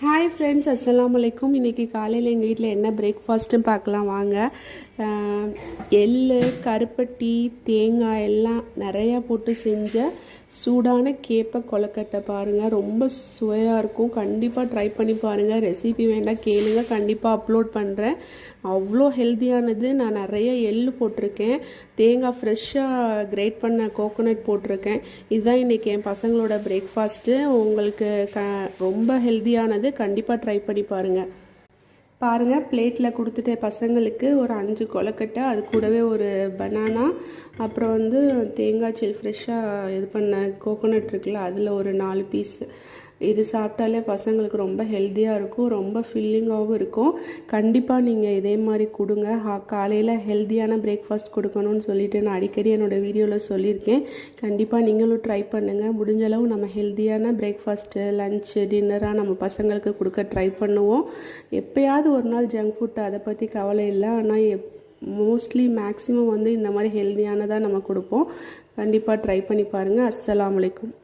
Hi friends, அஸ்ஸலாமு அலைக்கும். இன்றைக்கி காலையில் எங்கள் வீட்டில் என்ன பிரேக்ஃபாஸ்ட்டுன்னு பார்க்கலாம் வாங்க. எள்ளு, கருப்பட்டி, தேங்காய் எல்லாம் நிறையா போட்டு செஞ்ச சூடான கேப்பை கொழுக்கட்டை பாருங்கள். ரொம்ப சுவையாக இருக்கும். கண்டிப்பாக ட்ரை பண்ணி பாருங்கள். ரெசிபி வேண்டாம் கேளுங்க, கண்டிப்பாக அப்லோட் பண்ணுறேன். அவ்வளோ ஹெல்த்தியானது. நான் நிறைய எள்ளு போட்டிருக்கேன், தேங்காய் ஃப்ரெஷ்ஷாக கிரேட் பண்ண கோகோனட் போட்டிருக்கேன். இதுதான் இன்றைக்கி என் பசங்களோட பிரேக்ஃபாஸ்ட்டு. உங்களுக்கு ரொம்ப ஹெல்த்தியானது. கண்டிப்பாக ட்ரை பண்ணி பாருங்கள். பிளேட்டில் கொடுத்துட்டேன் பசங்களுக்கு. ஒரு 5 கொழுக்கட்டை, அது கூடவே ஒரு பனானா, அப்புறம் தேங்காய் சில் ஃப்ரெஷ்ஷாக இது பண்ண கோகோனட் இருக்குல்ல, அதில் ஒரு 4 பீஸு. இது சாப்பிட்டாலே பசங்களுக்கு ரொம்ப ஹெல்த்தியாக இருக்கும், ரொம்ப ஃபில்லிங்காகவும் இருக்கும். கண்டிப்பாக நீங்கள் இதே மாதிரி கொடுங்க. காலையில் ஹெல்த்தியான பிரேக்ஃபாஸ்ட் கொடுக்கணும்னு சொல்லிட்டு நான் அடிக்கடி என்னோடய வீடியோவில் சொல்லியிருக்கேன். கண்டிப்பாக நீங்களும் ட்ரை பண்ணுங்கள். முடிஞ்சளவு நம்ம ஹெல்த்தியான பிரேக்ஃபாஸ்ட்டு, லஞ்சு, டின்னராக நம்ம பசங்களுக்கு கொடுக்க ட்ரை பண்ணுவோம். எப்போயாவது ஒரு நாள் ஜங்க் ஃபுட், அதை பற்றி கவலை இல்லை. ஆனால் மோஸ்ட்லி மேக்ஸிமம் இந்த மாதிரி ஹெல்த்தியானதாக நம்ம கொடுப்போம். கண்டிப்பாக ட்ரை பண்ணி பாருங்கள். அஸ்ஸலாமு அலைக்கும்.